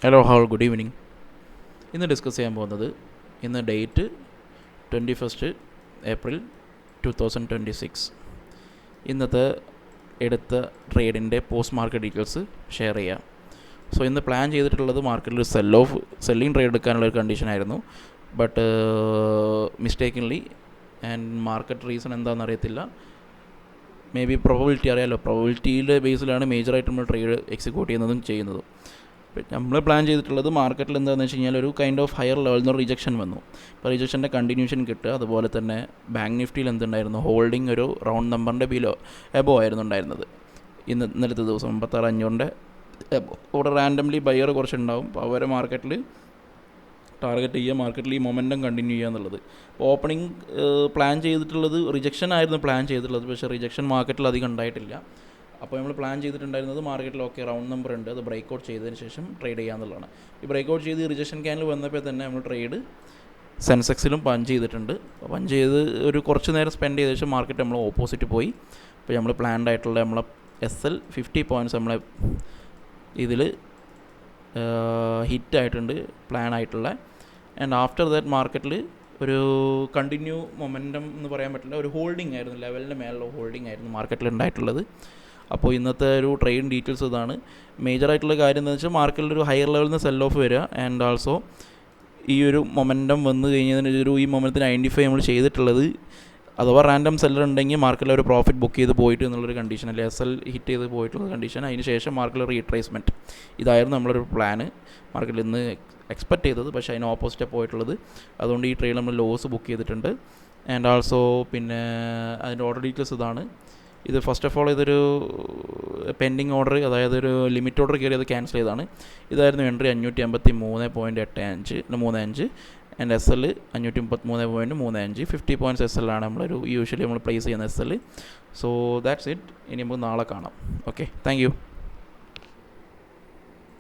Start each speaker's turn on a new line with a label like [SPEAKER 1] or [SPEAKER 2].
[SPEAKER 1] Hello hall good evening. ഇന്ന് discuss ചെയ്യാൻ പോകുന്നത് ഇന്ന് ഡേറ്റ് 21 ഏപ്രിൽ 2026. ഇന്നത്തെ എടുത്ത ട്രേഡിൻ്റെ പോസ്റ്റ് മാർക്കറ്റ് ഡീറ്റെയിൽസ് ഷെയർ ചെയ്യാം. സോ ഇന്ന് പ്ലാൻ ചെയ്തിട്ടുള്ളത് മാർക്കറ്റിൽ സെല്ലിംഗ് ട്രേഡ് എടുക്കാനുള്ളൊരു കണ്ടീഷനായിരുന്നു. But mistakenly and market reason എന്താണെന്ന് അറിയത്തില്ല. മേ ബി പ്രോബബിലിറ്റി അറിയാമല്ലോ, പ്രോബബിലിറ്റിയുടെ ബേസിലാണ് മേജറായിട്ട് നമ്മൾ ട്രേഡ് എക്സിക്യൂട്ട് ചെയ്യുന്നതും. നമ്മൾ പ്ലാൻ ചെയ്തിട്ടുള്ളത് മാർക്കറ്റിൽ എന്താണെന്ന് വെച്ച് കഴിഞ്ഞാൽ ഒരു കൈൻഡ് ഓഫ് ഹയർ ലെവലിൽ നിന്ന് റിജക്ഷൻ വന്നു. ഇപ്പോൾ റിജക്ഷൻ്റെ കണ്ടിന്യൂഷൻ കിട്ടുക. അതുപോലെ തന്നെ ബാങ്ക് നിഫ്റ്റിയിൽ എന്തുണ്ടായിരുന്നു, ഹോൾഡിംഗ് ഒരു റൗണ്ട് നമ്പറിൻ്റെ എബോ ആയിരുന്നു ഉണ്ടായിരുന്നത് ഇന്നലത്തെ ദിവസം 56,500 എബോ. ഇവിടെ റാൻഡംലി ബയർ കുറച്ചുണ്ടാവും. അപ്പോൾ അവരെ മാർക്കറ്റിൽ ടാർഗറ്റ് ചെയ്യുക, മാർക്കറ്റിൽ ഈ മൊമെൻറ്റം കണ്ടിന്യൂ ചെയ്യുക എന്നുള്ളത്. അപ്പോൾ ഓപ്പണിംഗ് പ്ലാൻ ചെയ്തിട്ടുള്ളത് റിജക്ഷൻ ആയിരുന്നു പ്ലാൻ ചെയ്തിട്ടുള്ളത്. പക്ഷേ റിജക്ഷൻ മാർക്കറ്റിൽ അധികം ഉണ്ടായിട്ടില്ല. അപ്പോൾ നമ്മൾ പ്ലാൻ ചെയ്തിട്ടുണ്ടായിരുന്നത് മാർക്കറ്റിൽ ഓക്കെ റൗണ്ട് നമ്പർ ഉണ്ട്, അത് ബ്രേക്ക് ഔട്ട് ചെയ്തതിന് ശേഷം ട്രേഡ് ചെയ്യാന്നുള്ളതാണ്. ഈ ബ്രേക്ക് ഔട്ട് ചെയ്ത് റിജക്ഷൻ ക്യാനിൽ വന്നപ്പോൾ തന്നെ നമ്മൾ ട്രേഡ് സെൻസെക്സിലും പഞ്ച് ചെയ്തിട്ടുണ്ട്. പഞ്ച് ചെയ്ത് ഒരു കുറച്ച് നേരം സ്പെൻഡ് ചെയ്ത ശേഷം മാർക്കറ്റ് നമ്മൾ ഓപ്പോസിറ്റ് പോയി. അപ്പോൾ നമ്മൾ പ്ലാൻഡ് ആയിട്ടുള്ള നമ്മളെ SL50 പോയിൻറ്റ്സ് നമ്മളെ ഇതിൽ ഹിറ്റായിട്ടുണ്ട്, പ്ലാൻ ആയിട്ടുള്ള. ആൻഡ് ആഫ്റ്റർ ദാറ്റ് മാർക്കറ്റിൽ ഒരു കണ്ടിന്യൂ മൊമെൻറ്റം എന്ന് പറയാൻ പറ്റില്ല, ഒരു ഹോൾഡിംഗ് ആയിരുന്നു, ലെവലിൻ്റെ മേലുള്ള ഹോൾഡിംഗ് ആയിരുന്നു മാർക്കറ്റിൽ ഉണ്ടായിട്ടുള്ളത്. അപ്പോൾ ഇന്നത്തെ ഒരു ട്രേഡ് ഡീറ്റെയിൽസ് ഇതാണ്. മേജറായിട്ടുള്ള കാര്യം എന്താണെന്ന് വെച്ചാൽ മാർക്കറ്റിൽ ഒരു ഹയർ ലെവലിൽ നിന്ന് സെൽ ഓഫ് വരിക. ആൻഡ് ആൾസോ ഈ ഒരു മൊമെൻറ്റം വന്നു കഴിഞ്ഞതിന് ഈ മൊമെൻറ്റത്തിന് ഐഡൻറ്റിഫൈ നമ്മൾ ചെയ്തിട്ടുള്ളത്, അഥവാ റാൻഡം സെല്ലർ ഉണ്ടെങ്കിൽ മാർക്കറ്റിൽ ഒരു പ്രോഫിറ്റ് ബുക്ക് ചെയ്ത് പോയിട്ട് എന്നുള്ളൊരു കണ്ടീഷൻ, അല്ലെങ്കിൽ SL ഹിറ്റ് ചെയ്ത് പോയിട്ടുള്ള കണ്ടീഷൻ. അതിന് ശേഷം മാർക്കറ്റിൽ റീട്രേസ്മെൻറ്റ്, ഇതായിരുന്നു നമ്മളൊരു പ്ലാന് മാർക്കറ്റിൽ ഇന്ന് എക്സ്പെക്റ്റ് ചെയ്തത്. പക്ഷേ അതിന് ഓപ്പോസിറ്റാണ് പോയിട്ടുള്ളത്. അതുകൊണ്ട് ഈ ട്രേഡ് നമ്മൾ ലോസ് ബുക്ക് ചെയ്തിട്ടുണ്ട്. ആൻഡ് ആൾസോ പിന്നെ അതിൻ്റെ ഓർഡർ ഡീറ്റെയിൽസ് ഇതാണ്. ഇത് ഫസ്റ്റ് ഓഫ് ഓൾ ഇതൊരു പെൻഡിങ് ഓർഡർ, അതായത് ഒരു ലിമിറ്റ് ഓർഡർ കയറി അത് ക്യാൻസൽ ചെയ്തതാണ്. ഇതായിരുന്നു entry 553.85 and SL 533.35. 50 points SL ആണ് നമ്മളൊരു യൂഷ്വലി നമ്മൾ പ്ലേസ് ചെയ്യുന്ന SL. So that's it. ഇനി നമുക്ക് നാളെ കാണാം. Okay, thank you.